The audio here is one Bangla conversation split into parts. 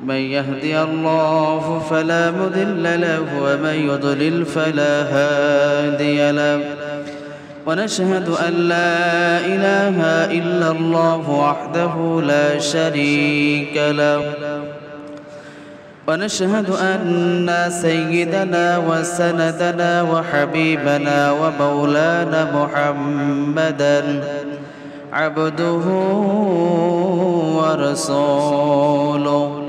من يهدي الله فلا مضل له ومن يضلل فلا هادي له ونشهد أن لا إله إلا الله وحده لا شريك له ونشهد أن سيدنا وسندنا وحبيبنا ومولانا محمدا عبده ورسوله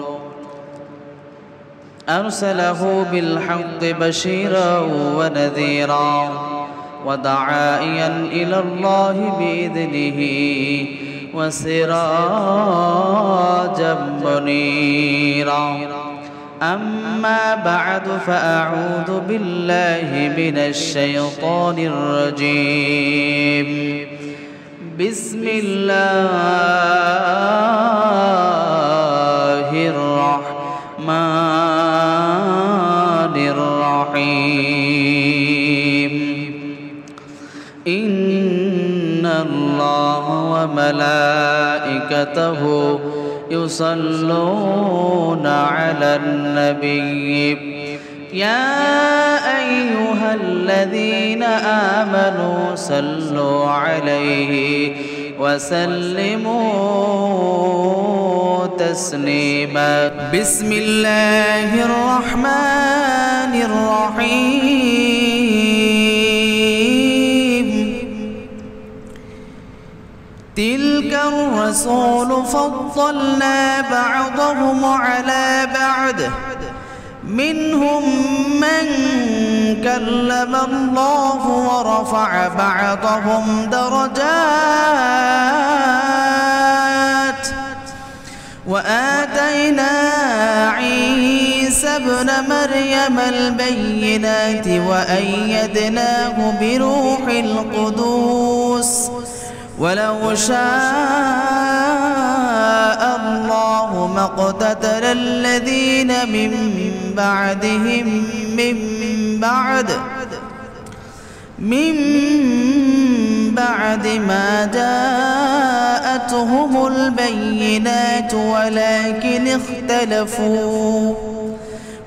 أرسله بالحق بشيرا ونذيرا وداعيا إلى الله بإذنه وسراجا منيرا أما بعد فأعوذ بالله من الشيطان الرجيم بسم الله الرحمن الرحيم إن الله وملائكته يصلون على النبي يا أيها الذين آمنوا صلوا عليه وسلموا تسليما بسم الله الرحمن الرحيم تلك الرسول فضلنا بعضهم على بعض منهم من كلم الله ورفع بعضهم درجات وآتينا عيسى ابن مريم البينات وأيدناه بروح القدس ولو شاء الله ما اقتتل الذين من بعدهم من بعد ما جاءتهم البينات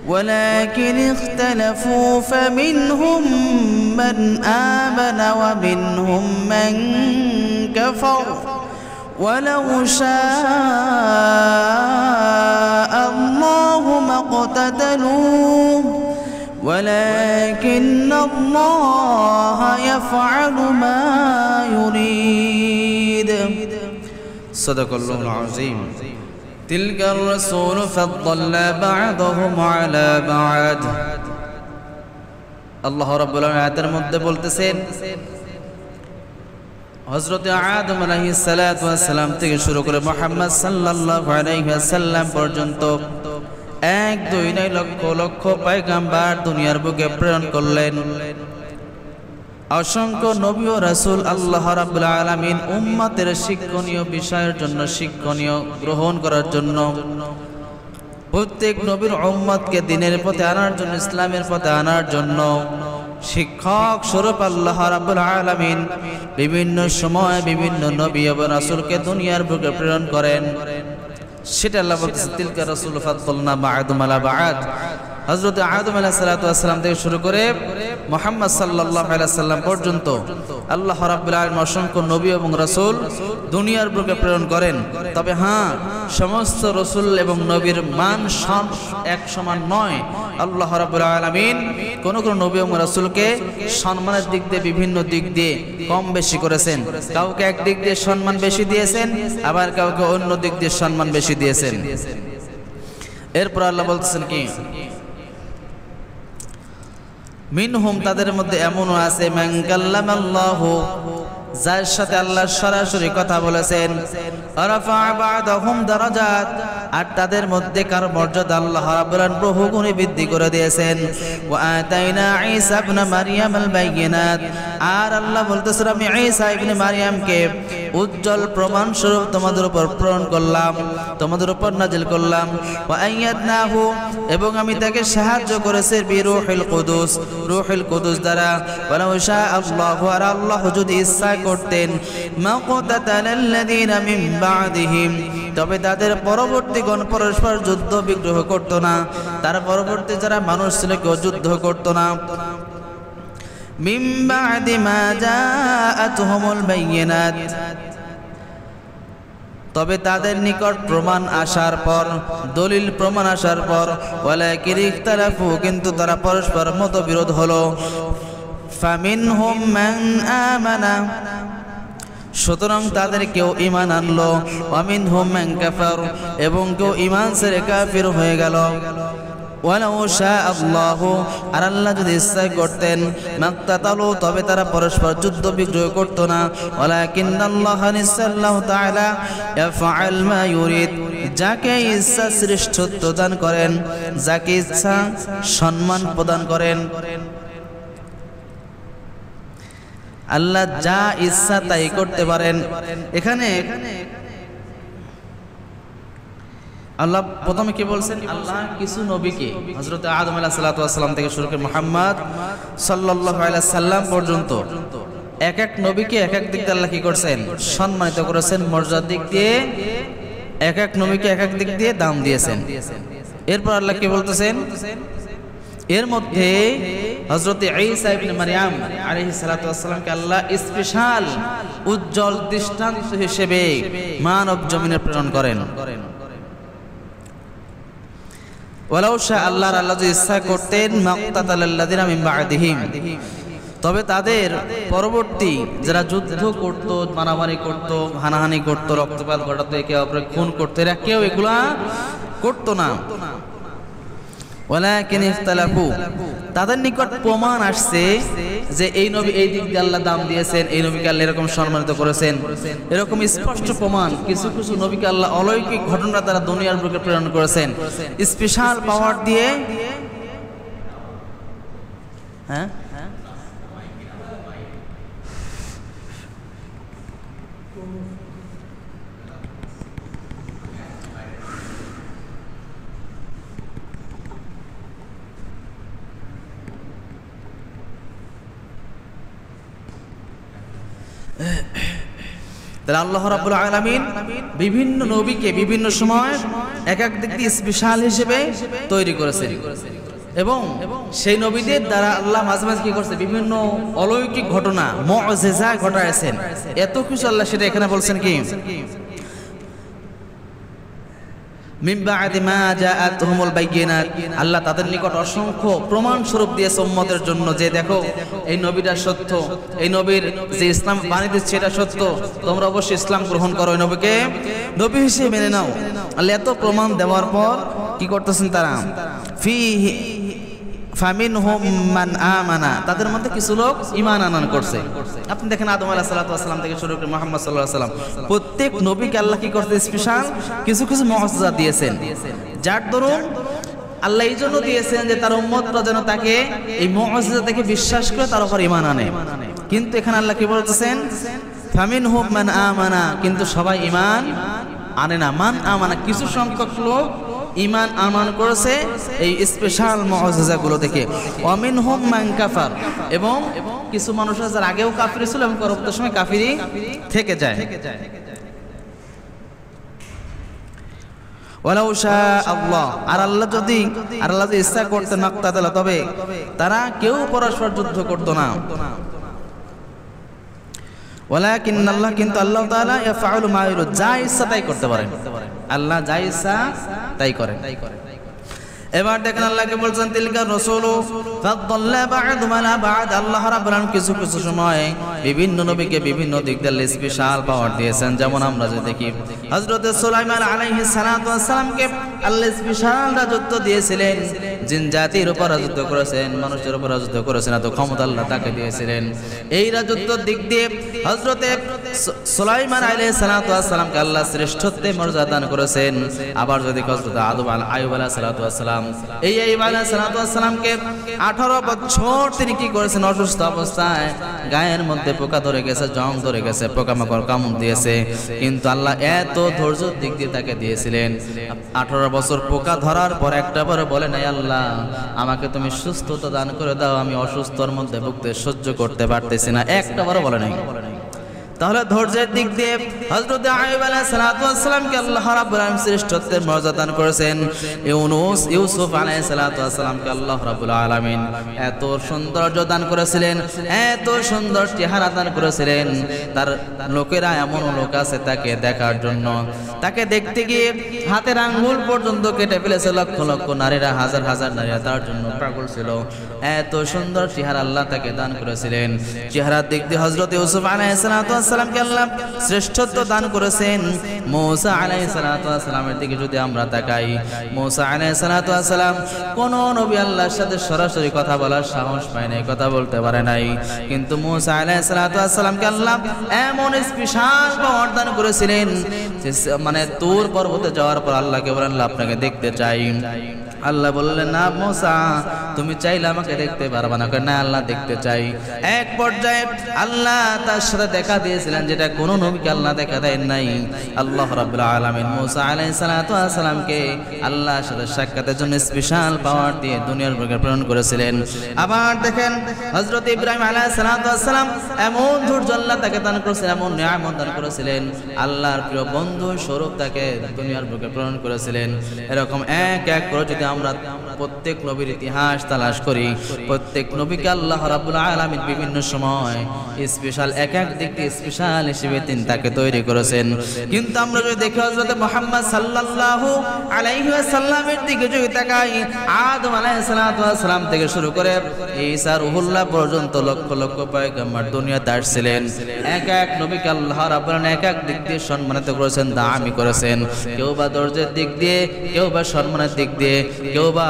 ولكن اختلفوا فمنهم من آمن ومنهم من كفر ولو شاء الله ما اقتتلوا ولكن الله يفعل ما يريد صدق الله العظيم تلك الرسول فضلنا بعضهم على بعض আল্লাহ রাব্বুল আলামিন আয়াতের মধ্যে বলতেছেন হযরত আদম আলাইহিস সালাতু ওয়াস সালাম থেকে শুরু করে মুহাম্মদ সাল্লাল্লাহু আলাইহি ওয়াসাল্লাম পর্যন্ত 1-2 লক্ষ লক্ষ পয়গম্বর দুনিয়ার বুকে প্রেরণ করলেন অসংখ্য নবী ও রাসূল আল্লাহ রাব্বুল আলামিন উম্মতের শিক্ষণীয় বিষয়ের জন্য শিক্ষণীয় গ্রহণ করার জন্য প্রত্যেক নবীর উম্মতকে দ্বীনের পথে আনার জন্য ইসলামের পথে আনার জন্য শিক্ষক স্বরূপ আল্লাহ রাব্বুল আলামিন বিভিন্ন সময় বিভিন্ন নবী ও রাসূলকে দুনিয়ার বুকে প্রেরণ করেন সেটা আল্লাহ বলতেছেন তিলকা রাসূল ফাদলনা বা'দুম আলা বা'দ হযরত আদম আলাইহিস সালাতু ওয়াস সালাম থেকে শুরু করে মুহাম্মদ সাল্লাল্লাহু আলাইহি ওয়াসাল্লাম পর্যন্ত আল্লাহ রাব্বুল আলামিন অসংখ্য নবী এবং রাসূল দুনিয়ার বুকে প্রেরণ করেন তবে হ্যাঁ সমস্ত রাসূল এবং নবীর মান এক সমান নয় আল্লাহ রাব্বুল আলামিন কোন কোন নবী এবং রাসূলকে সম্মানের দিক দিয়ে বিভিন্ন দিক দিয়ে কম বেশি করেছেন কাউকে এক দিক দিয়ে সম্মান বেশি দিয়েছেন আবার কাউকে অন্য দিক দিয়ে সম্মান বেশি দিয়েছেন এরপর আল্লাহ বলতেছেন কি মিনহুম তাদের মধ্যে এমনও আছে মান কাল্লামাল্লাহু যার সাথে আল্লাহ সরাসরি কথা বলেছেন আরাফা বা'দাহুম দারাজাত আর তাদের মধ্যে কার মর্যাদা আল্লাহ রাব্বুল আলামিন বহু গুণে বৃদ্ধি করে দিয়েছেন ওয়া আতাইনা ঈসা ইবনে মারইয়াম আল বাইয়িনাত আর আল্লাহ বলতেছেন আমি ঈসা ইবনে মারইয়ামকে উজ্জ্বল প্রমাণ স্বরূপ তোমাদের উপর প্রেরণ করলাম, তোমাদের উপর নাজিল করলাম। ওয়া আইয়াদনাহু, এবং আমি তাকে সাহায্য করেছি বিরূহিল কুদুস, রূহুল কুদুস দ্বারা। ওয়ালাউ শা আল্লাহু, আর আল্লাহ যদি ইচ্ছা করতেন, মাকাতালাল্লাযীনা মিন বা'দিহিম, তবে তাদের পরবর্তীগণ পরস্পর যুদ্ধ বিগ্রহ করত না, তার পরবর্তী যারা মানুষ ছিল কেউ যুদ্ধ করত না। মিন বা'দি মা জাআতহুমুল বায়িনাত, তবে তাদের নিকট প্রমাণ আসার পর, দলিল প্রমাণ আসার পর। ওয়ালাকিন ইখতালাফু, কিন্তু তারা পরস্পর মতবিরোধ হলো। ফামিনহুম মান আমানা, সুতরাং তাদের কেউ ঈমান আনলো। ওয়া মিনহুম মান কাফার, এবং কেউ ঈমান ছেড়ে কাফির হয়ে গেল। ওয়ালাউ শা আল্লাহু, আর আল্লাহ যদি ইচ্ছা করতেন, মাক্তাতালু, তবে তারা পরস্পর যুদ্ধ বিগ্রহ করত না। ওয়ালাকিন্নাল্লাহ, নিশ্চয়ই তাআলা ইয়াফআল মা ইউরিদ, যাকে ইচ্ছা শ্রেষ্ঠত্ব দান করেন, যাকে ইচ্ছা সম্মান প্রদান করেন। আল্লাহ যা ইচ্ছা তাই করতে পারেন। এখানে আল্লাহ প্রথমে কি বলছেন? আল্লাহ কিছু নবীকে, হযরত আদম আলাইহিস সালাতু ওয়াস সালাম থেকে শুরু করে মুহাম্মদ সাল্লাল্লাহু আলাইহি সাল্লাম পর্যন্ত এক এক নবীকে এক এক দিক দিয়ে আল্লাহ কি করছেন? সম্মানিত করেছেন, মর্যাদার দিক দিয়ে এক এক নবীকে এক এক দিক দিয়ে দাম দিয়েছেন। এরপর আল্লাহ কি বলতেছেন? এর মধ্যে হযরত ঈসা ইবনে মারইয়াম আলাইহিস সালাতু ওয়াস সালামকে আল্লাহ স্পেশাল উজ্জ্বল দৃষ্টান্ত হিসেবে মানব জমিনে প্রেরণ করেন। ওয়ালাউ শা, আল্লাহ যদি ইচ্ছা করতেন, মাক্তাতালাল্লাযীনা মিন বা'দিহিম, তবে তাদের পরবর্তী যারা যুদ্ধ করত, মারামারি করত, হানাহানি করত, রক্তপাত ঘটাতো, একে অপরকে খুন করত, এরা কেউ এগুলা করত না। ওয়ালাকিন ইখতালাফু, তাদের নিকট প্রমাণ আসছে যে এই নবী এই দিক দিয়ে আল্লাহ দাম দিয়েছেন, এই নবীকে আল্লাহ এরকম সম্মানিত করেছেন, এরকম স্পষ্ট প্রমাণ। কিছু কিছু নবীকে আল্লাহ অলৌকিক ঘটনা দ্বারা দুনিয়ার বুকে প্রেরণ করেছেন, স্পেশাল পাওয়ার দিয়ে। হ্যাঁ, তাহলে আল্লাহ রাব্বুল আলামিন বিভিন্ন নবীকে বিভিন্ন সময় এক এক দিক দিয়ে স্পেশাল হিসেবে তৈরি করেছেন, এবং সেই নবীদের দ্বারা আল্লাহ মাঝে মাঝে কি করছে? বিভিন্ন অলৌকিক ঘটনা, মুআজিজা ঘটায়ছেন। এত কিছু আল্লাহ সেটা এখানে বলছেন কি? মিন বা'দি মা জাআতহুমুল বায়িনাত, আল্লাহ তাদের নিকট অসংখ্য প্রমাণ স্বরূপ দিয়েছে উম্মতের জন্য, যে দেখো এই নবীটা সত্য, এই নবীর যে ইসলাম বাণী দিচ্ছে এটা সত্য, তোমরা অবশ্যই ইসলাম গ্রহণ করো, এই নবীকে নবী হিসেবে মেনে নাও। আল্লাহ এত প্রমাণ দেওয়ার পর কি করতেছেন তারা? ফিহি ফামিনহুম মান আমানা, তাদের মধ্যে কিছু লোক ঈমান আনয়ন করছে। আপনি দেখেন আদম আলাইহিস সালাতু ওয়াস সালাম থেকে শুরু করে মুহাম্মদ সাল্লাল্লাহু আলাইহি ওয়াসাল্লাম, প্রত্যেক নবীকে আল্লাহ কি করতে? স্পেশাল কিছু কিছু মুআজিজা দিয়েছেন, যার দরুন আল্লাহ এই জন্য দিয়েছেন যে তার উম্মতরা যেন তাকে এই মুআজিজা থেকে বিশ্বাস করে তার উপর ঈমান আনে। কিন্তু এখানে আল্লাহ কি বলতেছেন? ফামিনহুম মান আমানা, কিন্তু সবাই ঈমান আনে না। মান আমানা, কিছু সংখ্যক লোক ঈমান আমান করেছে এই স্পেশাল মুআজিজাগুলো দেখে। ওয়া মিনহুম মান কাফার, এবং কিছু মানুষ যারা আগেও কাফির ছিল এবং পরবর্তী সময় কাফিরই থেকে যায়। ওয়ালাউ শা আল্লাহ, আর আল্লাহ যদি ইচ্ছা করতেন, মাক্তাতালা, তবে তারা কেউ পরস্পর যুদ্ধ করত না। ওয়ালাকিন্নাল্লাহ, কিন্তু আল্লাহ তাআলা ইয়াফআলু মা ইউরিদ, যা ইচ্ছা তাই করতে পারেন। আল্লাহ যা ইচ্ছা তাই করেন। এবার দেখেন আল্লাহকে বলছেন তিলকা রাসূলু ফাদ্দাল্লা বা'দুম আলা বা'দ, আল্লাহ রাব্বুল আলামিন কিছু কিছু সময় বিভিন্ন নবীকে বিভিন্ন দিক দিয়ে স্পেশাল পাওয়ার দিয়েছেন। যেমন আমরা যদি দেখি হযরত সুলাইমান আলাইহিস সালাতু ওয়াস সালামকে আল্লাহ স্পেশাল রাজত্ব দিয়েছিলেন, জিন জাতির উপর রাজত্ব করেছেন, মানুষের উপর রাজত্ব করেছেন, এত ক্ষমতা আল্লাহ তাকে দিয়েছিলেন। এই রাজত্বের দিক দিয়ে হযরত সুলাইমান আলাইহিস সালাতু ওয়াস সালামকে আল্লাহ শ্রেষ্ঠত্বে মর্যাদা দান করেছেন। আবার যদি হযরত আইয়ুব আলাইহিস সালাতু ওয়াস সালাম, এই আইয়ুব আলাইহিস সালাতু ওয়াস সালামকে 18 বছর তিনি কি করেছেন? অসুস্থ অবস্থায় গায়ের মধ্যে মধ্যে পোকা ধরে গেছে, জং ধরে গেছে, পোকামাকড় কামড় দিয়েছে, কিন্তু আল্লাহ এত ধৈর্যের দিক দিয়ে তাকে দিয়েছিলেন। 18 বছর পোকা ধরার পর একটা পরে বলে নাই, আল্লাহ আমাকে তুমি সুস্থতা দান করে দাও, আমি অসুস্থর মধ্যে ভুগতে সহ্য করতে পারতেছি না, একটা বারও বলে নাই। তাহলে ধৈর্যের দিক দিয়ে হযরত আইয়ুব আলাইহিস সালাতু ওয়াস সালামকে আল্লাহ রাব্বুল আলামিন শ্রেষ্ঠত্বের মর্যাদা দান করেছেন। ইউসুফ আলাইহিস সালাতু ওয়াস সালামকে আল্লাহ রাব্বুল আলামিন এত সৌন্দর্য দান করেছিলেন, এত সুন্দর চেহারা দান করেছিলেন, তার লোকেরা এমন লোক আছে তাকে দেখার জন্য, তাকে দেখতে গিয়ে হাতের আঙ্গুল পর্যন্ত কেটে ফেলেছে। লক্ষ লক্ষ নারীরা, হাজার হাজার নারীরা তার জন্য পাগল ছিল। এত সুন্দর চেহারা আল্লাহ তাকে দান করেছিলেন। চেহারার দিক দিয়ে হযরত ইউসুফ আলাইহিস সালাতু ওয়াস সালামকে আল্লাহ শ্রেষ্ঠত্ব দান করেছেন। মূসা আলাইহিস সালাতু ওয়াস সালামের দিকে যদি আমরা তাকাই, মূসা আলাইহিস সালাতু ওয়াস সালাম কোন নবী আল্লাহর সাথে সরাসরি কথা বলার সাহস পায় নাই, কথা বলতে পারে নাই, কিন্তু মূসা আলাইহিস সালাতু ওয়াস সালামকে আল্লাহ এমন স্পেশাল পাওয়ার দান করেছিলেন, মানে তুর পর্বতে যাওয়ার পর আল্লাহকে বলেন, আল্লাহ আপনাকে দেখতে চাই। আল্লাহ বললেন, না মূসা তুমি চাইলে আমাকে দেখতে পারবা না, না আল্লাহ দেখতে চাই। এক পর্যায়ে আল্লাহ তার সাথে দেখা দিয়েছিলেন, যেটা কোনো নবীকে আল্লাহ দেখা দেন নাই। আল্লাহ রাব্বুল আলামিন মূসা আলাইহিস সালাতু ওয়াস সালামকে আল্লাহর সাথে সাক্ষাতের জন্য স্পেশাল পাওয়ার দিয়ে দুনিয়ার বুকে প্রেরণ করেছিলেন। আবার দেখেন হযরত ইব্রাহিম আলাইহিস সালাতু ওয়াস সালাম এমন ধৈর্য আল্লাহ তাকে দান করেছিলেন, এমন নিয়ামত দান করেছিলেন, আল্লাহর প্রিয় বন্ধু স্বরূপ তাকে দুনিয়ার বুকে প্রেরণ করেছিলেন। এরকম এক এক করে যদি আমরা প্রত্যেক নবীর ইতিহাস তালাশ করি, প্রত্যেক নবীকে আল্লাহ রাব্বুল আলামিন বিভিন্ন সময় স্পেশাল এক এক দিক দিয়ে স্পেশাল হিসেবে তিনি তাকে তৈরি করেছেন। কিন্তু আমরা যদি দেখি হযরত মুহাম্মদ সাল্লাল্লাহু আলাইহি ওয়াসাল্লামের দিকে যদি তাকাই, আদম আলাইহিস সালাতু ওয়াস সালাম থেকে শুরু করে ঈসা রুহুল্লাহ পর্যন্ত লক্ষ লক্ষ পয়গম্বর দুনিয়াতে আসছিলেন। এক এক নবীকে আল্লাহ রাব্বুল আলামিন এক এক দিক দিয়ে সম্মানিত করেছেন, দামি করেছেন। কেউ বা দরজের দিক দিয়ে, কেউ বা সম্মানের দিক দিয়ে, কেউ বা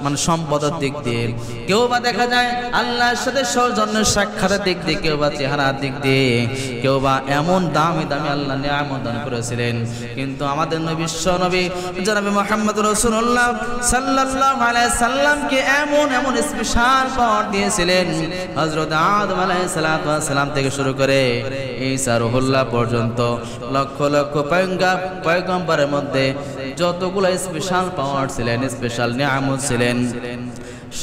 মানে সম্পদের দিক দিয়ে, কেউ বা দেখা যায় আল্লাহর সাথে সৌজন্যের সাক্ষাতের দিক দিয়ে, কেউ বা চেহারার দিক দিয়ে, কেউ বা এমন দামি দামি আল্লাহ নিয়ামত দান করেছিলেন। কিন্তু আমাদের নবী বিশ্ব নবী জনাবে মুহাম্মদ রাসূলুল্লাহ সাল্লাল্লাহু আলাইহি সাল্লামকে এমন এমন স্পেশাল পাওয়ার দিয়েছিলেন। হযরত আদম আলাইহিস সালাতু ওয়াস সালাম থেকে শুরু করে ঈসা রুহুল্লাহ পর্যন্ত লক্ষ লক্ষ পয়গম্বরের মধ্যে যতগুলো স্পেশাল পাওয়ার ছিলেন, স্পেশাল নিয়ামত ছিলেন,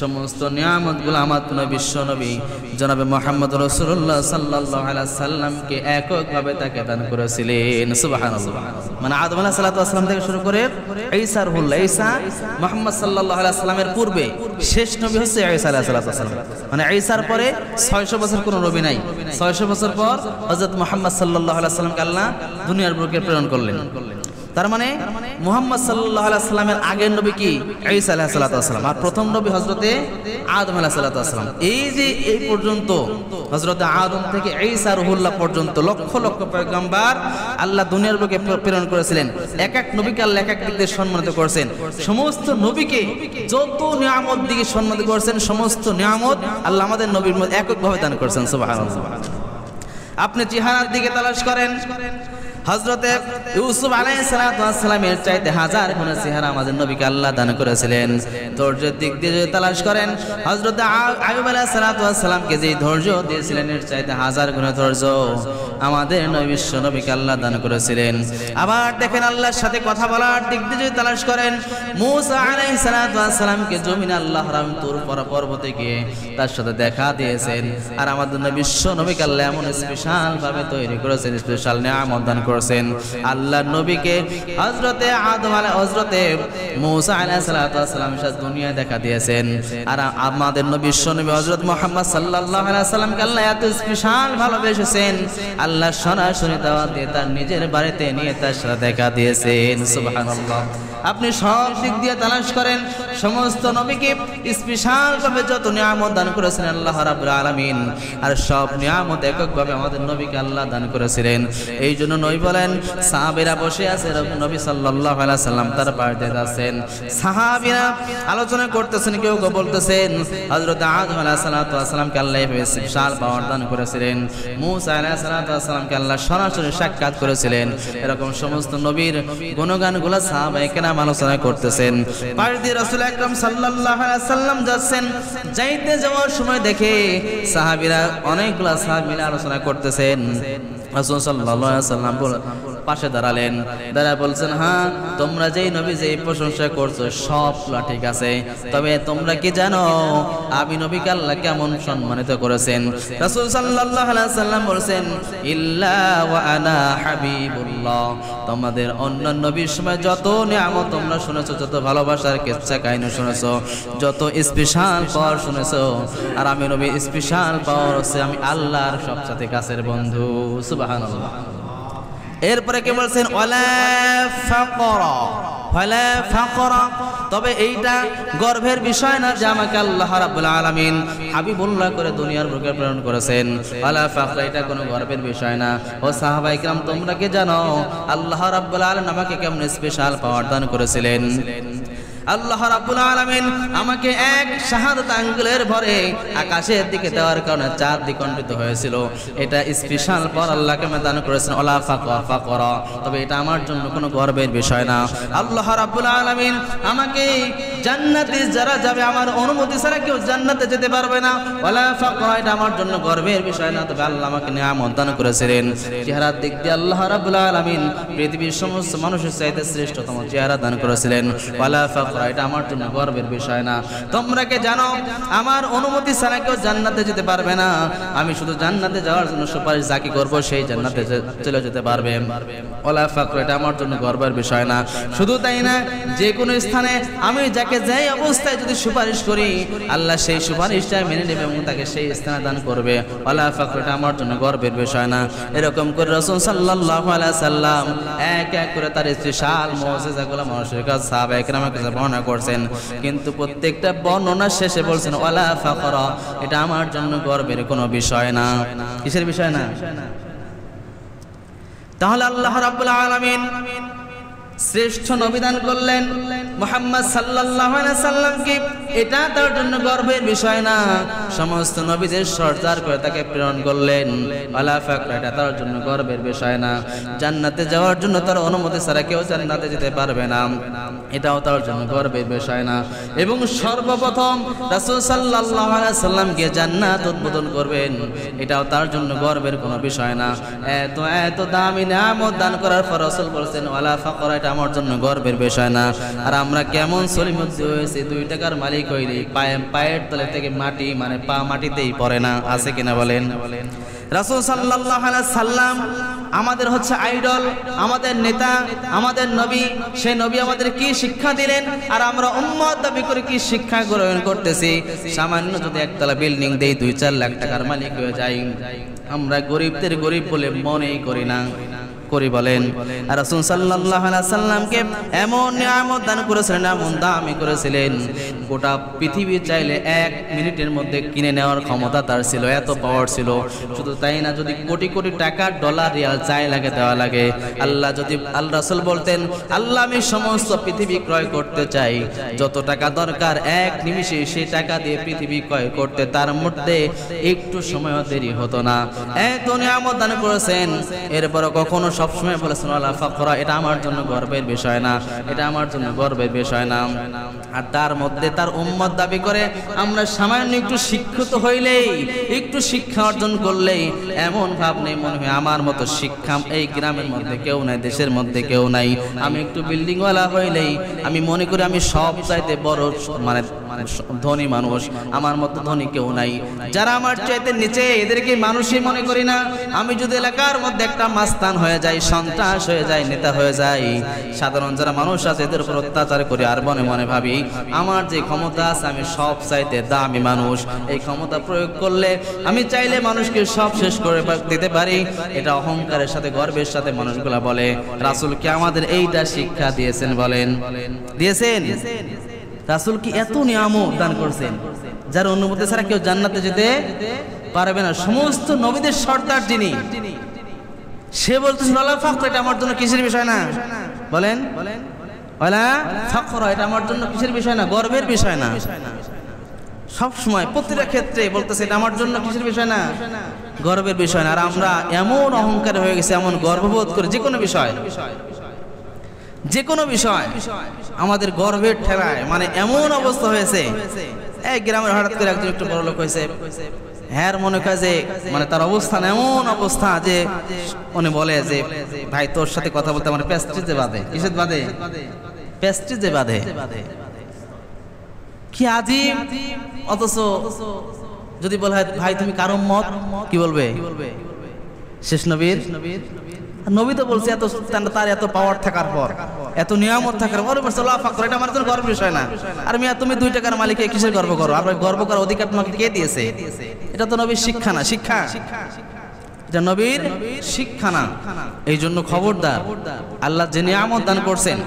সমস্ত নিয়ামতগুলো আমার নবী বিশ্ব নবী জনাবে মুহাম্মদ রাসূলুল্লাহ সাল্লাল্লাহু আলাইহি সাল্লামকে এককভাবে তাকে দান করেছিলেন। সুবহানাল্লাহ। মানে আদম আলাইহিস সালাতু ওয়াস সালাম থেকে শুরু করে ঈসা রুহুল্লাহ, ঈসা মুহাম্মদ সাল্লাল্লাহু আলাইহি সাল্লামের পূর্বে শেষ নবী হচ্ছে ঈসা আলাইহিস সালাতু ওয়াস সালাম। মানে ঈসার পরে 600 বছর কোনো নবী নাই। 600 বছর পর হযরত মুহাম্মদ সাল্লাল্লাহু আলাইহি সাল্লামকে আল্লাহ দুনিয়ার বুকে প্রেরণ করলেন। তার মানে মুহাম্মদ সাল্লাল্লাহু আলাইহি সাল্লামের আগের নবী কি ঈসা আলাইহিস সালাতু ওয়াস সালাম, আর প্রথম নবী হযরতে আদম আলাইহিস সালাতু ওয়াস সালাম। এই যে এই পর্যন্ত হযরতে আদম থেকে ঈসা রুহুল্লাহ পর্যন্ত লক্ষ লক্ষ পয়গম্বর আল্লাহ দুনিয়ার বুকে প্রেরণ করেছিলেন। এক এক নবীকে আল্লাহ এক এক দিক দিয়ে সম্মানিত করেছেন। সমস্ত নবীকে যত নিয়ামত দিকে সম্মানিত করেছেন, সমস্ত নিয়ামত আল্লাহ আমাদের নবীর মধ্যে এককভাবে দান করেছেন। সুবহানাল্লাহ। আপনি চেহারার দিকে তালাশ করেন, হযরতে ইউসুফ আলাইহিস সালাতু ওয়াস সালামের চাইতে হাজার গুণ চেহারা আমাদের নবীকে আল্লাহ দান করেছিলেন। ধৈর্যের দিক দিয়ে যদি তালাশ করেন, হযরতে আইয়ুব আলাইহিস সালাতু ওয়াস সালামকে যে ধৈর্য দিয়েছিলেন এর চাইতে হাজার গুণ ধৈর্য আমাদের নবী বিশ্ব নবীকে আল্লাহ দান করেছিলেন। আবার দেখেন আল্লাহর সাথে কথা বলার দিক দিয়ে যদি তালাশ করেন, মূসা আলাইহিস সালাতু ওয়াস সালামকে জমিনে আল্লাহ রাব্বুল তুর পর্বতে গিয়ে তার সাথে দেখা দিয়েছেন। আর আমাদের নবী বিশ্ব নবীকে আল্লাহ এমন স্পেশাল ভাবে তৈরি করেছেন, স্পেশাল নিয়ামত দান করেছেন। আল্লাহর নবীকে হযরতে আদম আলাইহিস হযরতে মূসা আলাইহিস সালাতু ওয়াস সালাম সাথে দুনিয়া দেখা দিয়েছেন। আর আমাদের নবী বিশ্ব নবী হযরত মুহাম্মদ সাল্লাল্লাহু আলাইহি সাল্লামকে আল্লাহ এত স্পেশাল ভালোবেসেছেন, আল্লাহ সরাসরি দাওয়াত দিয়ে তার নিজের বাড়িতে নিয়ে তার সাথে দেখা দিয়েছেন। সুবহানাল্লাহ। আপনি সব দিক দিয়ে তালাশ করেন, সমস্ত নবীকে স্পেশাল ভাবে যত নিয়ামত দান করেছেন আল্লাহ রাব্বুল আলামিন, আর সব নিয়ামত এককভাবে আমাদের নবীকে আল্লাহ দান করেছিলেন। এই জন্য নবী বলেন সাহাবীরা বসে আছে, নবী সাল্লাল্লাহু আলাইহি সাল্লাম তার পাশ দিয়ে যাচ্ছেন, সাহাবীরা আলোচনা করতেছেন, কেউ কেউ বলতেছেন হযরত আদম আলাইহিস সালাতু ওয়াস সালামকে আল্লাহ বিশাল পাওয়ার দান করেছিলেন, মুসা আলাইহিস সালাতু ওয়াস সালামকে আল্লাহ সরাসরি সাক্ষাৎ করেছিলেন। এরকম সমস্ত নবীর গুণগানগুলো সাহাবায়ে কেরাম আলোচনা করতেছেন। পাশ দিয়ে রাসূল আকরাম সাল্লাল্লাহু আলাইহি সাল্লাম যাচ্ছেন, যাইতে যাওয়ার সময় দেখে সাহাবীরা অনেকগুলা সাহাবীরা আলোচনা করতেছেন। রাসূল সাল্লাল্লাহু আলাইহি সাল্লাম পাশে দাঁড়ালেন, দাঁড়া বলছেন, হ্যাঁ তোমরা যেই নবী যেই প্রশংসা করছো সবগুলো ঠিক আছে, তবে তোমরা কি জানো আমি নবীকে আল্লাহ কেমন সম্মানিত করেছেন? রাসূল সাল্লাল্লাহু আলাইহি সাল্লাম বলেন, ইল্লা ওয়া আনা হাবিবুল্লাহ, তোমাদের অন্য নবীর সময় যত নিয়ামত তোমরা শুনেছো, যত ভালোবাসার কিচ্ছা কাহিনী শুনেছো, যত স্পেশাল পাওয়ার শুনেছো, আর আমি নবী স্পেশাল পাওয়ার হচ্ছে আমি আল্লাহর সবচেয়ে কাছের বন্ধু। সুবহানাল্লাহ। এরপরে কে বলছেন ওয়ালা ফাকরা, ওয়ালা ফাকরা, তবে এইটা গর্বের বিষয় না যে আমাকে আল্লাহ রাব্বুল আলামিন হাবিবুল্লাহ করে দুনিয়ার বুকে প্রেরণ করেছেন। ওয়ালা ফাকরা, এটা কোনো গর্বের বিষয় না। ও সাহাবায়ে কিরাম তোমরা কি জানো আল্লাহ রাব্বুল আলামিন আমাকে কেমন স্পেশাল পাওয়ার দান করেছিলেন? আল্লাহ রাব্বুল আলামিন আমাকে এক শাহাদাত আঙ্গুলের ভরে আকাশের দিকে দেওয়ার কারণে চাঁদ দ্বিখণ্ডিত হয়েছিল। এটা স্পেশাল পর আল্লাহকে দান করেছেন ওয়ালা ফাকরা, তবে এটা আমার জন্য কোনো গর্বের বিষয় না। আল্লাহ রাব্বুল আলামিন আমাকে জান্নাতে যারা যাবে আমার অনুমতি ছাড়া কেউ জান্নাতে যেতে পারবে না, ওয়ালা ফাকরা, এটা আমার জন্য গর্বের বিষয় না। তবে আল্লাহ আমাকে নিয়ামত দান করেছিলেন। চেহারার দিক দিয়ে আল্লাহ রাব্বুল আলামিন পৃথিবীর সমস্ত মানুষের চাইতে শ্রেষ্ঠতম চেহারা দান করেছিলেন। ওয়ালা ফাকরা, এটা আমার জন্য গর্বের বিষয় না। তোমরা কি জানো আমার অনুমতি ছাড়া কেউ জান্নাতে যেতে পারবে না। আমি শুধু জান্নাতে যাওয়ার জন্য সুপারিশ যাকে করব সেই জান্নাতে চলে যেতে পারবে। ওয়ালা ফাকরা, এটা আমার জন্য গর্বের বিষয় না। শুধু তাই না, যে কোনো স্থানে আমি যাকে যেই অবস্থায় যদি সুপারিশ করি আল্লাহ সেই সুপারিশটা মেনে নেবে এবং তাকে সেই স্থানে দান করবে। ওয়ালা ফাকরা, এটা আমার জন্য গর্বের বিষয় না। এরকম করে রাসূল সাল্লাল্লাহু আলাইহি সাল্লাম এক এক করে তার স্পেশাল মুজিজাগুলো মানুষের কাছে সাহাবায়ে কেরামের কাছে বর্ণনা করছেন, কিন্তু প্রত্যেকটা বর্ণনা শেষে বলছেন ওয়ালা ফাকরা, এটা আমার জন্য গর্বের কোনো বিষয় না। কিসের বিষয় না? তাহলে আল্লাহ রাব্বুল আলামিন শ্রেষ্ঠ নবী দান করলেন মুহাম্মদ সাল্লাল্লাহু আলাইহি সাল্লামকে, এটা তার জন্য গর্বের বিষয় না। সমস্ত নবীদের সরদার করে তাকে প্রেরণ করলেন। ওয়ালা ফাকরা, এটা তার জন্য গর্বের বিষয় না। জান্নাতে যাওয়ার জন্য তার অনুমতি ছাড়া কেউ জান্নাতে যেতে পারবে না, এটাও তার জন্য গর্বের বিষয় না। এবং সর্বপ্রথম রাসূল সাল্লাল্লাহু আলাইহি সাল্লামকে জান্নাত উদ্বোধন করবেন, এটাও তার জন্য গর্বের কোনো বিষয় না। এত দামি নিয়ামত দান করার পর রাসূল বলেন ওয়ালা ফাকরা, এটা আমার জন্য গর্বের বিষয় না। আর আমরা কেমন সলিমুদ্দি হয়েছি, 2 টাকার মালিক হইলে পায়ের তলে থেকে মাটি মানে পা মাটিতেই পড়ে না, আছে কিনা বলেন? রাসূল সাল্লাল্লাহু আলাইহি সাল্লাম আমাদের হচ্ছে আইডল, আমাদের নেতা, আমাদের নবী। সেই নবী আমাদের কি শিক্ষা দিলেন আর আমরা উম্মত দাবি করে কি শিক্ষা গ্রহণ করতেছি? সামান্য যদি একতলা বিল্ডিং দেই 2-4 লাখ টাকার মালিক হয়ে যাই, আমরা গরিবদের গরিব বলে মনেই করি না, করি বলেন? আর রাসূল সাল্লাল্লাহু আলাইহি সাল্লামকে এমন নিয়ামত দান করেছিলেন, এমন দামি করেছিলেন, গোটা পৃথিবী চাইলে 1 মিনিটের মধ্যে কিনে নেওয়ার ক্ষমতা তার ছিল, এত পাওয়ার ছিল। শুধু তাই না, যদি কোটি কোটি টাকা ডলার রিয়াল চাই লাগে দেওয়া লাগে, আল্লাহ যদি আল্লাহ রাসূল বলতেন আল্লাহ আমি সমস্ত পৃথিবী ক্রয় করতে চাই, যত টাকা দরকার 1 নিমিষে সেই টাকা দিয়ে পৃথিবী ক্রয় করতে তার মধ্যে একটু সময়ও দেরি হতো না। এত নিয়ামত দান করেছেন। এরপর কখনো সবসময় বলেছেন ওয়ালা ফাকরা, এটা আমার জন্য গর্বের বিষয় না, এটা আমার জন্য গর্বের বিষয় না। আর তার মধ্যে তার উম্মত দাবি করে আমরা সামান্য একটু শিক্ষিত হইলেই, একটু শিক্ষা অর্জন করলেই এমন ভাব নেই মনে হয় আমার মতো শিক্ষা এই গ্রামের মধ্যে কেউ নাই, দেশের মধ্যে কেউ নাই। আমি একটু বিল্ডিংওয়ালা হইলেই আমি মনে করি আমি সব চাইতে বড় মানে ধনী মানুষ, আমার মতো ধনী কেউ নাই। যারা আমার চাইতে নিচে এদেরকে মানুষই মনে করি না। আমি যদি এলাকার মধ্যে একটা মাস্তান হয়ে যাই, সন্ত্রাস হয়ে যায়, নেতা হয়ে যায়, সাধারণ যারা মানুষ আছে এদের উপর অত্যাচার করি আর মনে মনে ভাবি আমার যে ক্ষমতা আছে আমি সব চাইতে দামি মানুষ, এই ক্ষমতা প্রয়োগ করলে আমি চাইলে মানুষকে সব শেষ করে দিতে পারি। এটা অহংকারের সাথে গর্বের সাথে মানুষগুলা বলে। রাসূল কি আমাদের এইটা শিক্ষা দিয়েছেন? বলেন দিয়েছেন? রাসূল কি এত নিয়ামত দান করছেন যার অনুমতি ছাড়া কেউ জান্নাতে যেতে পারবে না? সমস্ত নবীদের সর্দার যিনি, সে বলতেছে ওয়ালা ফাকর, এটা আমার জন্য কিসের বিষয় না? বলেন, ওয়ালা ফাকর, এটা আমার জন্য কিসের বিষয় না? গর্বের বিষয় না। সব সময় প্রতিটা ক্ষেত্রে বলতেছে এটা আমার জন্য কিসের বিষয় না? গর্বের বিষয় না। আর আমরা এমন অহংকার হয়ে গেছে, এমন গর্ববোধ করে যে কোনো বিষয় আমাদের গর্বের ঠেলায়, মানে এমন অবস্থা হয়েছে। এই গ্রামের হঠাৎ করে একজন একটু বড় লোক হয়েছে, হ্যাঁ মনে করে যে মানে তার অবস্থান এমন অবস্থা যে উনি বলে যে ভাই তোর সাথে কথা বলতে আমার প্যাস্ট্রিজে বাঁধে। কিসের বাঁধে? প্যাস্ট্রিজে বাঁধে। কি আজীব! অথচ যদি বলা হয় ভাই তুমি কার উম্মত, কি বলবে? শেষ নবীর। নবী তো বলছে এত তার এত পাওয়ার থাকার পর, এত নিয়ামত থাকার পর এটা আমার জন্য গর্বের বিষয় না। আর মিয়া তুমি 2 টাকার মালিকে কিসের গর্ব করো? আপনার গর্ব করার অধিকার তোমাকে কে দিয়েছে? এটা তো নবীর শিক্ষা না। শিক্ষা এটা নবীর শিক্ষা না। এই জন্য খবরদার, আল্লাহ যে নিয়ামত দান করছেন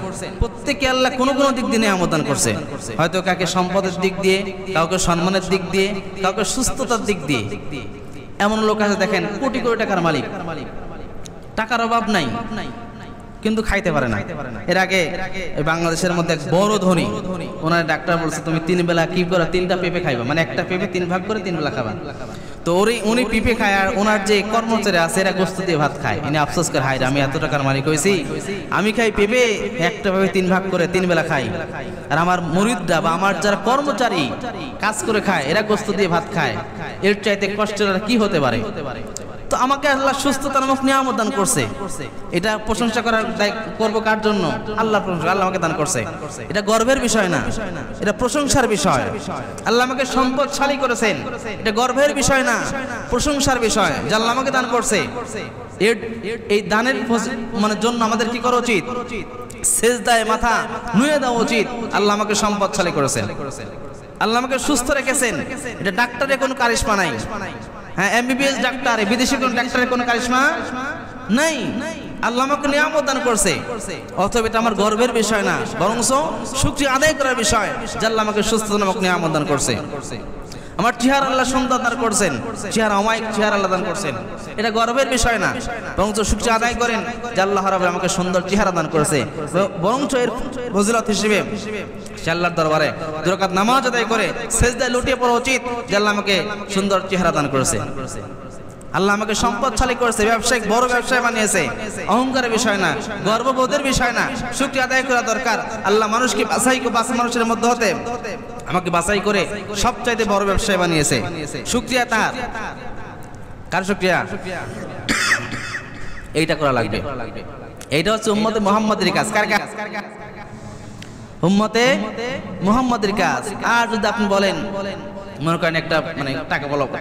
প্রত্যেকে আল্লাহ কোনো কোনো দিক দিয়ে নিয়ামত দান করছে। হয়তো কাকে সম্পদের দিক দিয়ে, কাউকে সম্মানের দিক দিয়ে, কাউকে সুস্থতার দিক দিয়ে। এমন লোক আছে দেখেন কোটি কোটি টাকার মালিক, টাকার অভাব নাই কিন্তু খাইতে পারে না। এর আগে বাংলাদেশের মধ্যে এক বড় ধনী, ওনার ডাক্তার বলছে তুমি 3 বেলা কি করে 3টা পেঁপে খাইবা, মানে একটা পেঁপে 3 ভাগ করে 3 বেলা খাবা। তো উনি পেঁপে খায়, আর ওনার যে কর্মচারী আছে এরা গোস্ত দিয়ে ভাত খায়। ইনি আফসোস করে হায় আমি এত টাকার মালিক হয়েছি, আমি খাই পেঁপে, একটা পেঁপে 3 ভাগ করে 3 বেলা খাই, আর আমার মুরিদরা বা আমার যারা কর্মচারী কাজ করে খায় এরা গোস্ত দিয়ে ভাত খায়। এর চাইতে কষ্টের আর কি হতে পারে? তো আমাকে আল্লাহ সুস্থতা নামক নিয়ামত দান করছে, এটা প্রশংসা করার করবো কার জন্য? আল্লাহ প্রশংসা, আল্লাহ আমাকে দান করছে। এটা গর্বের বিষয় না, এটা প্রশংসার বিষয়। আল্লাহ আমাকে সম্পদশালী করেছেন, এটা গর্বের বিষয় না, প্রশংসার বিষয় যে আল্লাহ আমাকে দান করছে। এই দানের মানে জন্য আমাদের কি করা উচিত? সেজদায় মাথা নুয়ে দেওয়া উচিত। আল্লাহ আমাকে সম্পদশালী করেছেন, আল্লাহ আমাকে সুস্থ রেখেছেন। এটা ডাক্তারের কোনো কারিশমা নাই। হ্যাঁ এমবিবিএস ডাক্তার, বিদেশি কোন ডাক্তারের কোনো কারিশমা নাই। আল্লাহ আমাকে নিয়ামত দান করছে, অথবা এটা আমার গর্বের বিষয় না, বরং শুকরিয়া আদায় করার বিষয় যে আল্লাহ আমাকে সুস্থতা নামক নিয়ামত দান করছে। আমার চেহারা আল্লাহ সুন্দর দান করছেন, চেহারা অমায়িক চেহারা আল্লাহ দান করছেন, এটা গর্বের বিষয় না, বরং শুকরিয়া আদায় করেন যে আল্লাহ রাব্বুল আমাকে সুন্দর চেহারা দান করেছে। বরং এর ফজিলত হিসেবে আল্লাহর দরবারে 2 রাকাত নামাজ আদায় করে সেজদায় লুটিয়ে পড়া উচিত যে আল্লাহ আমাকে সুন্দর চেহারা দান করেছে, আল্লাহ আমাকে সম্পদশালী করেছে, ব্যবসায়িক বড় ব্যবসায় বানিয়েছে। অহংকারের বিষয় না, গর্ববোধের বিষয় না, শুকরিয়া আদায় করা দরকার। আল্লাহ মানুষকে মানুষের মধ্যে হতে আমাকে বাছাই করে সবচাইতে বড় ব্যবসায় বানিয়েছে। শুকরিয়া তার, কার শুকরিয়া? এইটা করা লাগবে। এইটা হচ্ছে উম্মতে মুহাম্মাদের কাজ। কার কাজ? উম্মতে মুহাম্মাদের কাজ। আর যদি আপনি বলেন মনে করেন একটা মানে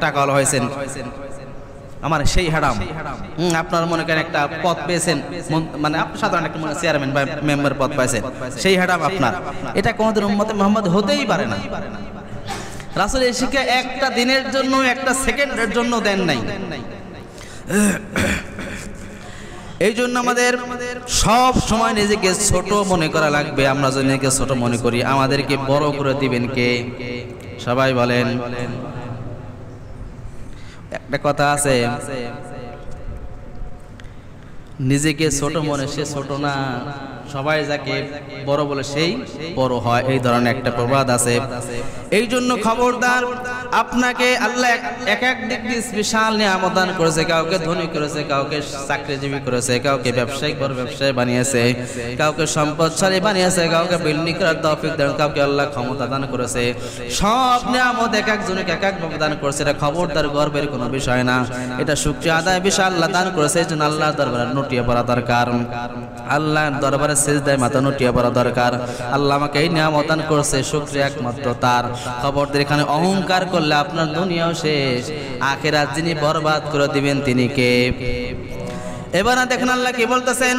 টাকাওয়ালা হয়েছেন, আমার সেই হারাম, আপনার মনে করেন একটা পদ পেয়েছেন, মানে আপনি সাধারণ একটা মনে চেয়ারম্যান বা মেম্বার পদ পাইছেন, সেই হারাম আপনার, এটা কোনোদিন উম্মতে মুহাম্মাদ হতেই পারে না। রাসূল এই শিক্ষা একটা দিনের জন্য, একটা সেকেন্ডের জন্য দেন নাই। এই জন্য আমাদের সব সময় নিজেকে ছোট মনে করা লাগবে। আমরা যদি নিজেকে ছোট মনে করি, আমাদেরকে বড় করে দিবেন কে? সবাই বলেন। একটা কথা আছে, নিজেকে ছোট মনে সে ছোট না, সবাই যাকে বড় বলে সেই বড় হয়, এই ধরনের একটা প্রবাদ আছে। এই জন্য খবরদার, আপনাকে আল্লাহ এক এক দিক দিয়ে স্পেশাল নিয়ামত দান করেছে। কাউকে ধনী করেছে, কাউকে চাকরিজীবী করেছে, কাউকে ব্যবসায়িক বড় ব্যবসায়ী বানিয়েছে, কাউকে সম্পদশালী বানিয়েছে, কাউকে বিল্ডিং করার তৌফিক দান, কাউকে আল্লাহ ক্ষমতা দান করেছে। সব নিয়ামত এক একজনকে এক এক ভাবে দান করেছে। এটা খবরদার গর্বের কোনো বিষয় না, এটা শুকরিয়া আদায় বিষয়। আল্লাহ দান করেছে, এই জন্য আল্লাহর দরবারে নুটিয়ে পড়া দরকার, আল্লাহর দরবারে সেজদায় মাথা নুটিয়ে পড়া দরকার। আল্লাহ আমাকে এই নিয়ামত দান করেছে, শুকরিয়া একমাত্র তার। খবরদার এখানে অহংকার করলে আপনার দুনিয়াও শেষ, আখিরাত যিনি বরবাদ করে দিবেন তিনি কে? এবার দেখেন আল্লাহ কি বলতেছেন,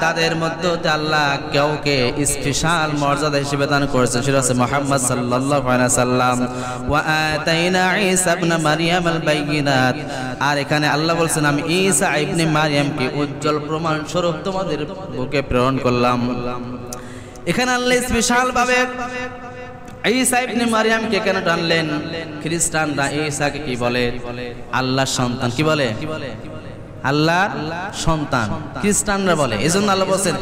তাদের মধ্যে আল্লাহ কাউকে স্পেশাল মর্যাদা হিসেবে দান করেছে, সেটা হচ্ছে মুহাম্মদ সাল্লাল্লাহু আলাইহি ওয়াসাল্লাম। ওয়া আতাইনা ঈসা ইবনে মারইয়াম আল বাইয়িনাত। আর এখানে আল্লাহ বলছেন আমি ঈসা ইবনে মারইয়ামকে উজ্জ্বল প্রমাণ স্বরূপ তোমাদের বুকে প্রেরণ করলাম। এখানে আল্লাহ স্পেশাল ভাবে ঈসা ইবনে মারইয়ামকে কেন টানলেন? খ্রিস্টানরা ঈসাকে কি বলে? আল্লাহর সন্তান। কি বলে? আল্লাহর সন্তান। খ্রিস্টানরা বলে। এজন্য আল্লাহ বলেন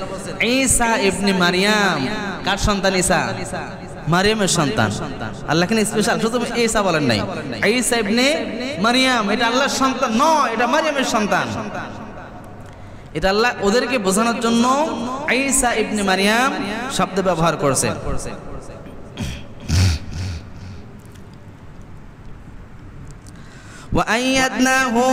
ঈসা ইবনে মারইয়াম। কার সন্তান ঈসা? মারইয়ামের সন্তান। আল্লাহ কেন স্পেশাল শুধু ঈসা বলেন নাই? ঈসা ইবনে মারইয়াম এটা আল্লাহর সন্তান নয়, এটা মারইয়ামের সন্তান। এটা আল্লাহ ওদেরকে বোঝানোর জন্য ঈসা ইবনে মারইয়াম শব্দ ব্যবহার করেছেন। ওয়া আইয়াদনাহু,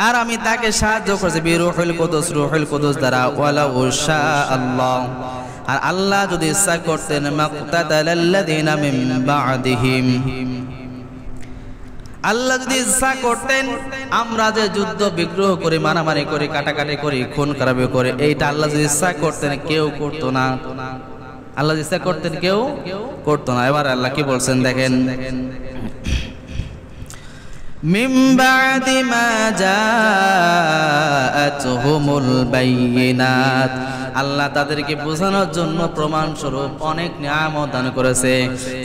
আর আমি তাকে সাহায্য করেছি বিরূহুল কুদুস, রূহুল কুদুস দ্বারা। ওয়ালাউ শাআল্লাহ, আর আল্লাহ যদি ইচ্ছা করতেন মাক্তাতালাল্লাযিনা মিন বা'দিহিম, আল্লাহ যদি ইচ্ছা করতেন আমরা যে যুদ্ধ বিগ্রহ করে মারামারি করে কাটাকাটি করে খুন খারাপি করে, এইটা আল্লাহ যদি ইচ্ছা করতেন কেউ করতো না। আল্লাহ যদি ইচ্ছা করতেন কেউ করতো না। এবার আল্লাহ কি বলছেন দেখেন, মিন বা'দি মা জাআতহুমুল বায়িনাত, আল্লাহ তাদেরকে বোঝানোর জন্য প্রমাণ স্বরূপ অনেক নিয়ামত দান করেছে।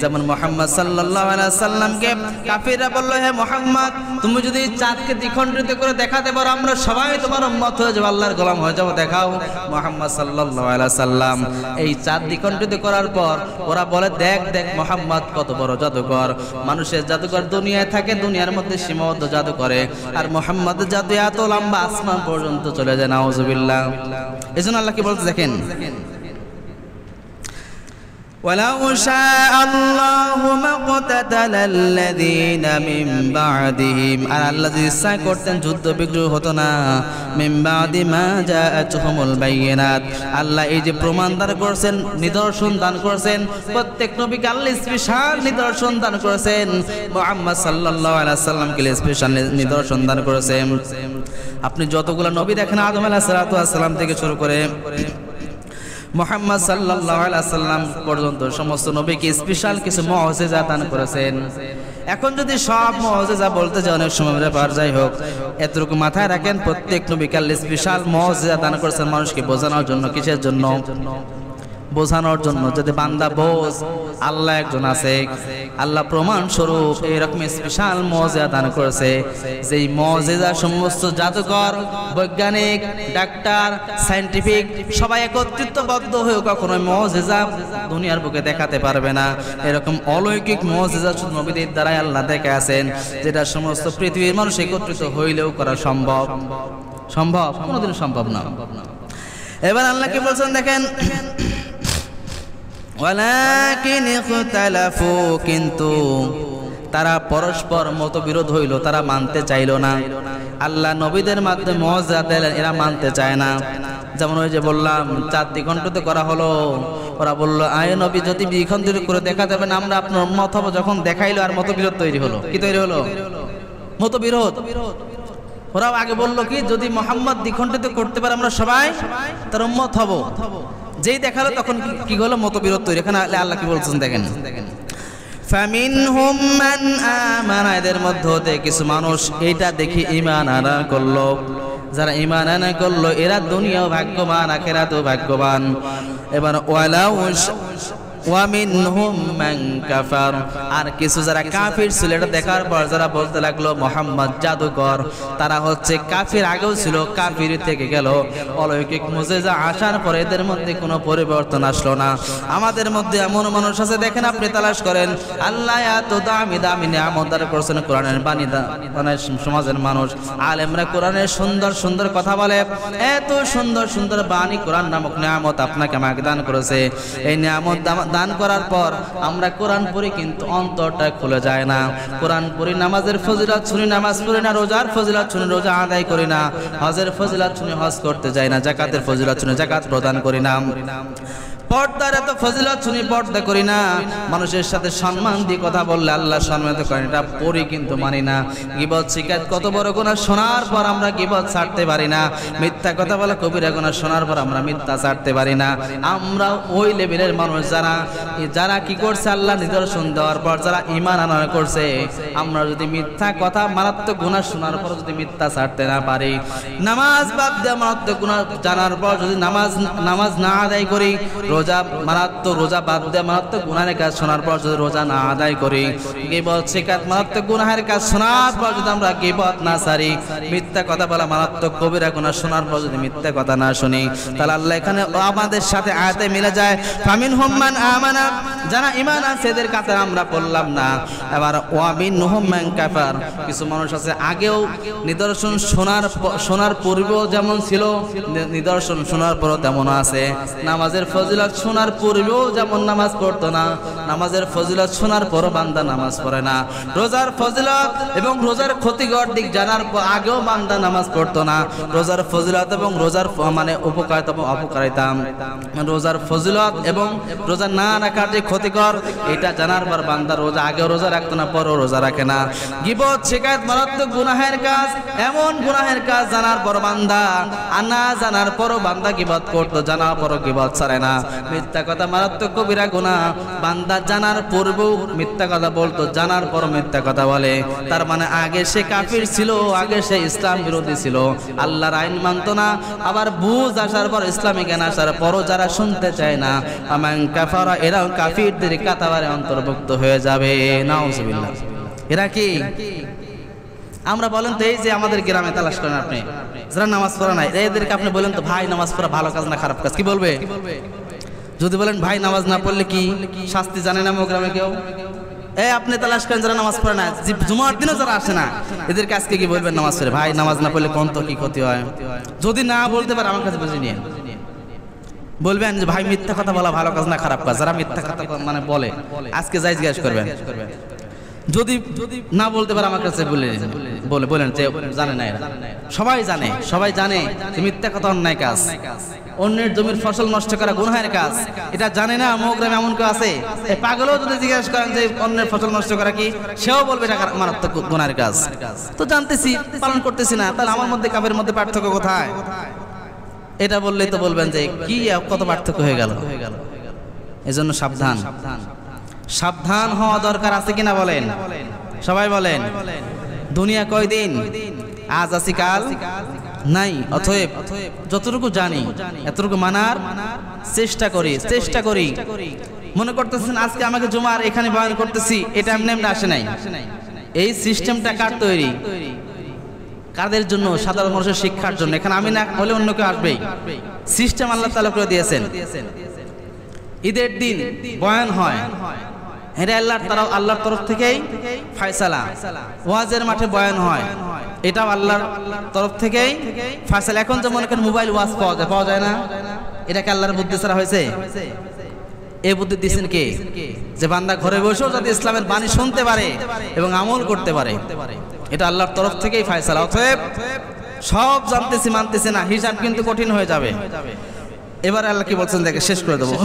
যেমন মুহাম্মদ সাল্লাল্লাহু আলাইহি সাল্লামকে কাফিররা বলল, হে মুহাম্মদ তুমি যদি চাঁদকে দ্বিখণ্ডিত করে দেখাতে পারো আমরা সবাই তোমার উম্মত হয়ে যাব, আল্লাহর গোলাম হয়ে যাব, দেখাও। মুহাম্মদ সাল্লাল্লাহু আলাইহি সাল্লাম এই চাঁদ দ্বিখণ্ডিত করার পর ওরা বলে দেখ দেখ মুহাম্মদ কত বড় জাদুকর। মানুষের জাদুকর দুনিয়ায় থাকে, দুনিয়ার মধ্যে সীমাবদ্ধ জাদু করে, আর মুহাম্মদের জাদু এত লম্বা আসমান পর্যন্ত চলে যায়। নাউজুবিল্লাহ। এজন্য আল্লাহ কি বলতে দেখেন, ওয়ালাউ শাআল্লাহু মাক্তাতালাল্লাযীনা মিন বা'দিহিম, আর আল্লাহ যদি ইচ্ছা করতেন যুদ্ধ বিগ্রহ হতো না। মিন বা'দি মা জাআতহুমুল বায়িনাত, আল্লাহ এই যে প্রমাণ দান করেছেন, নিদর্শন দান করেছেন, প্রত্যেক নবীকে আল্লাহ স্পেশাল নিদর্শন দান করেছেন। মুহাম্মদ সাল্লাল্লাহু আলাইহি সাল্লামকে স্পেশাল নিদর্শন দান করেছেন। আপনি যতগুলো নবী দেখেন আদম আলাইহিস সালাতু ওয়াস সালাম থেকে শুরু করে মুহাম্মদ সাল্লাল্লাহু আলাইহি সাল্লাম পর্যন্ত সমস্ত নবীকে স্পেশাল কিছু মুজিজা দান করেছেন। এখন যদি সব মুজিজা বলতে যাই অনেক সময় ব্যাপার, যাই হোক এতটুকু মাথায় রাখেন প্রত্যেক নবীকে আল্লাহ স্পেশাল মুজিজা দান করেছেন মানুষকে বোঝানোর জন্য। কিসের জন্য? বোঝানোর জন্য, যদি বান্দা বোঝ আল্লাহ একজন আছে, আল্লাহ প্রমাণ স্বরূপ এইরকম স্পেশাল মুজিজা দান করেছে। যেই মুজিজা সমস্ত জাদুকর, বৈজ্ঞানিক, ডাক্তার, সায়েন্টিফিক সবাই একত্রিতবদ্ধ হয়ে কখনো মুজিজা দুনিয়ার বুকে দেখাতে পারবে না। এরকম অলৌকিক মুজিজা শুধু নবীদের দ্বারাই আল্লাহ দেখাছেন, যেটা সমস্ত পৃথিবীর মানুষ একত্রিত হইলেও করা সম্ভব। সম্ভব? কোনোদিন সম্ভব না। এবার আল্লাহ কি বলছেন দেখেন, ওয়ালাকিন ইখতালাফু, কিন্তু তারা পরস্পর মতবিরোধ হইল, তারা মানতে চাইল না। আল্লাহ নবীদের মাধ্যমে মুজিজা দিলেন, এরা মানতে চায় না। যেমন ওই যে বললাম চাঁদ দ্বিখণ্ডিত করা হলো, ওরা বলল আয় নবী যদি দ্বিখণ্ডিত করে দেখা যাবে না আমরা আপনার উম্মত হব। যখন দেখাইলো আর মতবিরোধ তৈরি হলো। কি তৈরি হলো? মতবিরোধ। ওরাও আগে বলল কি যদি মুহাম্মদ দ্বিখণ্ডিত করতে পারে আমরা সবাই তার উম্মত হব। যেই দেখালো তখন কি হলো? মতবিরোধ তৈরি। এখানে আল্লাহ কি বলছেন দেখেন, ফামিনহুম মান আমানা, এদের মধ্যে হতে কিছু মানুষ এইটা দেখি ঈমান আনা করলো। যারা ঈমান আনা করলো এরা দুনিয়াও ভাগ্যবান, আখিরাতেও ভাগ্যবান। এবার ওয়ালাউ ওয়ামিনহুম মান কাফার, আর কিছু যারা কাফির ছিল এটা দেখার পর যারা বলতে লাগলো মুহাম্মদ জাদুকর, তারা হচ্ছে কাফির, আগেও ছিল, কাফির থেকে গেল। অলৌকিক মুজিজা আসার পরে এদের মধ্যে কোনো পরিবর্তন আসলো না। আমাদের মধ্যে এমন মানুষ আছে দেখেন, আপনি তালাশ করেন, আল্লাহ এত দামি দামি নিয়ামত দান করেছেন, কোরআনের বাণী সমাজের মানুষ আলেমরা কোরআনের সুন্দর সুন্দর কথা বলে, এত সুন্দর সুন্দর বাণী কোরআন নামক নিয়ামত আপনাকে আমাকে দান করেছে। এই নিয়ামত দান করার পর আমরা কোরআন পড়ি কিন্তু অন্তরটা খুলে যায় না। কোরআন পড়ি, নামাজের ফজিলত শুনি, নামাজ পড়ি না, রোজার ফজিলত শুনি, রোজা আদায় করি না, হজের ফজিলত শুনি, হজ করতে যাই না, যাকাতের ফজিলত শুনি, যাকাত প্রদান করি না, পর্দার এত ফজিলত শুনি, পর্দা করি না, মানুষের সাথে সম্মান দিয়ে কথা বললে আল্লাহ সম্মানিত করেন, এটা পড়ি কিন্তু মানি না। গীবত শিকায়ত কত বড় গুনাহ, শোনার পর আমরা গীবত ছাড়তে পারি না। মিথ্যা কথা বলা কবিরা গুনাহ, শোনার পর আমরা মিথ্যা ছাড়তে পারি না। আমরা ওই লেভেলের মানুষ যারা কি করছে, আল্লাহ নিদর্শন দেওয়ার পর যারা ঈমান আনা করছে, আমরা যদি মিথ্যা কথা মারাত্মক গুনাহ শোনার পর যদি মিথ্যা ছাড়তে না পারি, নামাজ বাদ দিয়ে মারাত্মক গুনাহ জানার পর যদি নামাজ না আদায় করি, রোজা মারাত্মক, রোজা বাদ দিয়ে মারাত্মক গুনাহের কাজ শোনার পর যদি রোজা না আদায় করি, গীবত শিকার মারাত্মক গুনাহের কাজ শোনার পর যদি আমরা গীবত না ছাড়ি, মিথ্যা কথা বলা মারাত্মক কবিরা গুনাহ শোনার পর যদি মিথ্যা কথা না শুনি, তাহলে আল্লাহ এখানে আমাদের সাথে আয়াতে মিলে যায় ফামিনহুম মান আমানা, যারা ঈমান আছে এদের কাছে আমরা পড়লাম না। এবার ওয়ামিনহুম মান কাফার, কিছু মানুষ আছে আগেও নিদর্শন শোনার পূর্বেও যেমন ছিল, নিদর্শন শোনার পরও তেমন আছে। নামাজের ফজিলত শোনার পূর্বেও যেমন নামাজ পড়তো না, নামাজের ফজিলত শোনার পরও বান্দা নামাজ পড়ে না। রোজার ফজিলত এবং রোজার ক্ষতিকর দিক জানার আগেও বান্দা নামাজ পড়তো না। রোজার ফজিলত এবং রোজার মানে উপকারিতা এবং অপকারিতা, রোজার ফজিলত এবং রোজা না রাখার যে ক্ষতিকর, এটা জানার পর বান্দা রোজা আগেও রোজা রাখতো না, পরও রোজা রাখে না। গীবত শিকায়ত মারাত্মক গুনাহের কাজ, এমন গুনাহের কাজ জানার পর বান্দা আর না জানার পরও বান্দা গীবত করতো, জানার পরও গীবত ছাড়ে না। মিথ্যা কথা মারাত্মক কবিরা গুনাহ, বান্দা জানার পূর্বেও মিথ্যা কথা বলতো, জানার পরও মিথ্যা কথা বলে। তার মানে আগে সে কাফির ছিল, আগে সে ইসলাম বিরোধী ছিল, আল্লাহর আইন মানতো না। আবার বুঝ আসার পর, ইসলামিক জ্ঞান আসার পরও যারা শুনতে চায় না, আমান কাফারা, এরাও কাফিরদের কাতারে অন্তর্ভুক্ত হয়ে যাবে। নাউজুবিল্লাহ। এরা কি? আমরা বলেন তো, এই যে আমাদের গ্রামে তালাশ করেন আপনি, যারা নামাজ পড়া নাই, এদেরকে আপনি বলেন তো ভাই নামাজ পড়া ভালো কাজ না খারাপ কাজ, কি বলবে? যদি বলেন ভাই নামাজ না পড়লে কি শাস্তি জানে না আমার গ্রামে কেউ, আপনি তালাশ করেন যারা নামাজ পড়ে না, জুমার দিনও যারা আসে না, এদেরকে আজকে কি বলবেন নামাজ পড়ে ভাই নামাজ না পড়লে কোন তো কি ক্ষতি হয়? যদি না বলতে পারে আমার কাছে বুঝে নিয়ে বলবেন যে ভাই মিথ্যা কথা বলা ভালো কাজ না খারাপ কাজ, যারা মিথ্যা কথা মানে বলে আজকে যাই জিজ্ঞাসা করবেন। যদি না বলতে পারে আমার কাছে বলেন যে জানে না, সবাই জানে, সবাই জানে যে মিথ্যা কথা অন্যায় কাজ, অন্যের জমির ফসল নষ্ট করা গুনাহের কাজ, এটা জানে না। মোগ্রামে এমন কেউ আছে, পাগলও যদি জিজ্ঞাসা করেন যে অন্যের ফসল নষ্ট করা কি, সেও বলবে এটা মারাত্মক গুনাহের কাজ। তো জানতেছি, পালন করতেছি না, তাহলে আমার মধ্যে কাফের মধ্যে পার্থক্য কোথায়? এটা বললেই তো বলবেন যে কি কত পার্থক্য হয়ে গেল। এজন্য সাবধান, সাবধান হওয়া দরকার আছে কিনা বলেন? সবাই বলেন। দুনিয়া কয়দিন? আজ আছি কাল নাই। অতএব যতটুকু জানি এতটুকু মানার চেষ্টা করি। মনে করতেছেন আজকে আমাকে জুমার এখানে বয়ান করতেছি, এটা এমনি এমনি আসে নাই। এই সিস্টেমটা কার তৈরি? কাদের জন্য? সাধারণ মানুষের শিক্ষার জন্য। এখানে আমি না হলে অন্য কেউ আসবেই। সিস্টেম আল্লাহ তাআলা করে দিয়েছেন। ঈদের দিন বয়ান হয়, এটা আল্লাহর তরফ থেকেই ফয়সালা। ওয়াজের মাঠে বয়ান হয়, এটাও আল্লাহর তরফ থেকেই ফয়সালা। এখন তো মনে করেন মোবাইল ওয়াজ পাওয়া যায় না, এটাকে আল্লাহর বুদ্ধি ছাড়া হয়েছে? এই বুদ্ধি দিয়েছেন কে? যে বান্দা ঘরে বসেও যাতে ইসলামের বাণী শুনতে পারে এবং আমল করতে পারে, এটা আল্লাহর তরফ থেকেই ফয়সালা। অতএব সব জানতেছি মানতেছি না, হিসাব কিন্তু কঠিন হয়ে যাবে। এবার আল্লাহ কি বলছেন দেখে শেষ করে দেবো।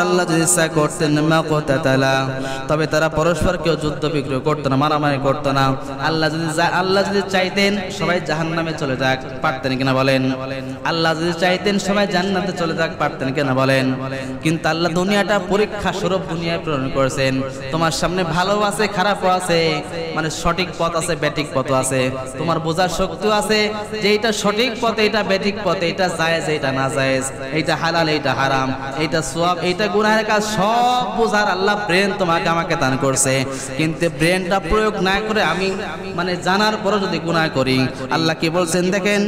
আল্লাহ যদি ইচ্ছা করতেন তবে তারা পরস্পর কেউ যুদ্ধ বিগ্রহ করতো না, মারামারি করতো না। আল্লাহ যদি চাইতেন সবাই জাহান্নামে চলে যাক, পারতেন কিনা বলেন? আল্লাহ যদি চাইতেন সবাই জান্নাতে চলে যাক, পারতেন কিনা বলেন? কিন্তু আল্লাহ দুনিয়াটা পরীক্ষা স্বরূপ দুনিয়ায় প্রেরণ করেছেন। তোমার সামনে ভালো আছে, খারাপও আছে, মানে সঠিক পথ আছে, ব্যাঠিক পথ আছে। তোমার বোঝার শক্তি আছে যে এটা সঠিক পথ, এটা ব্যাঠিক পথ, এটা জায়েজ, এটা না জায়েজ, এইটা হালাল, এইটা হারাম, এইটা সওয়াব, এইটা গুনাহের কাজ, সব বোঝার আল্লাহ ব্রেন তোমাকে আমাকে দান করছে। কিন্তু ব্রেনটা প্রয়োগ না করে আমি মানে জানার পরও যদি গুনাহ করি, আল্লাহ কি বলছেন দেখেন,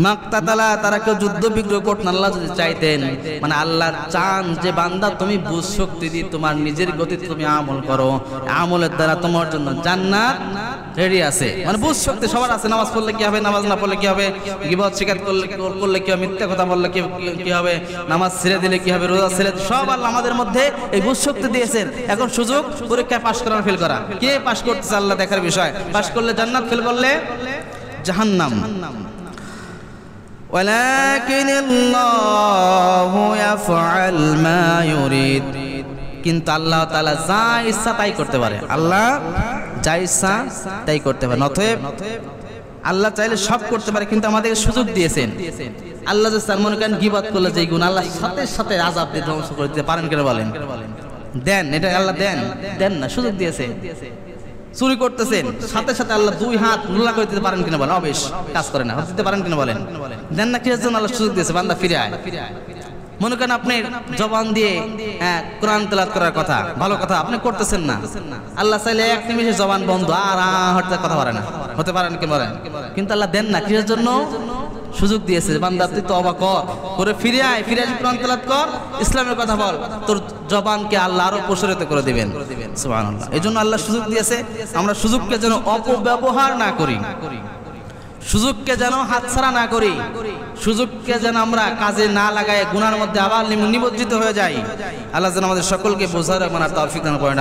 মাক্তাতালা, তারা কেউ যুদ্ধ বিগ্রহ করতেন। আল্লাহ যদি চাইতেন, মানে আল্লাহ চান যে বান্দা তুমি বুঝ শক্তি দিয়ে তোমার নিজের গতিতে তুমি আমল করো, আমলের দ্বারা তোমার জন্য জান্নাত রেডি আছে। মানে বুঝ শক্তি সবার আছে। নামাজ পড়লে কি হবে, নামাজ না পড়লে কি হবে, গীবত শিকায়ত করলে কি হবে, মিথ্যা কথা বললে কি হবে, নামাজ ছেড়ে দিলে কি হবে, রোজা ছেড়ে, সব আল্লাহ আমাদের মধ্যে এই বুঝ শক্তি দিয়েছেন। এখন সুযোগ পরীক্ষায় পাশ করা, ফেল করা, কে পাশ করতেছে আল্লাহ দেখার বিষয়। পাশ করলে জান্নাত, ফেল করলে জাহান্নাম। ولكن الله يفعل ما يريد, কিন্তু আল্লাহ তাআলা যা ইচ্ছা তাই করতে পারে। আল্লাহ যা ইচ্ছা তাই করতে পারে। অতএব আল্লাহ চাইলে সব করতে পারে, কিন্তু আমাদেরকে সুযোগ দিয়েছেন। আল্লাহ যে চান, মনে করেন গীবত করলে যে গুণ, আল্লাহ সাথে সাথে আযাব দিয়ে ধ্বংস করে দিতে পারেন কেন বলেন? দেন, এটা আল্লাহ দেন না, সুযোগ দিয়েছে। চুরি করতেছেন, সাথে সাথে আল্লাহ 2 হাত লুলা করে দিতে পারেন কিনা বলেন? অবেশ কাজ করে না, দিতে পারেন কিনা বলেন? দেন না, কিসের জন্য আল্লাহ সুযোগ দিয়েছে? বান্দা ফিরে আয়। মনে করেন আপনি জবান দিয়ে কোরআন তেলাওয়াত করার কথা, ভালো কথা আপনি করতেছেন না, আল্লাহ চাইলে 1 নিমিষে জবান বন্ধ, আর হঠাৎ কথা পারে না, হতে পারেন কি বলেন? কিন্তু আল্লাহ দেন না, কিসের জন্য? সুযোগ দিয়েছে, বান্দা তুই তওবা করে ফিরে আয়, ফিরে এসে কোরআন তেলাওয়াত কর, ইসলামের কথা বল, তোর জবানকে আল্লাহ আরো প্রসারিত করে দিবেন। সুবহানাল্লাহ। এজন্য আল্লাহ সুযোগ দিয়েছে, আমরা সুযোগকে যেন অপব্যবহার না করি, সুযোগকে যেন হাতছাড়া না করি, সুযোগকে যেন আমরা কাজে না লাগায় গুনার মধ্যে আবার নিমজ্জিত হয়ে যাই। আল্লাহ যেন আমাদের সকলকে বোঝার এবং তৌফিক দান করেন।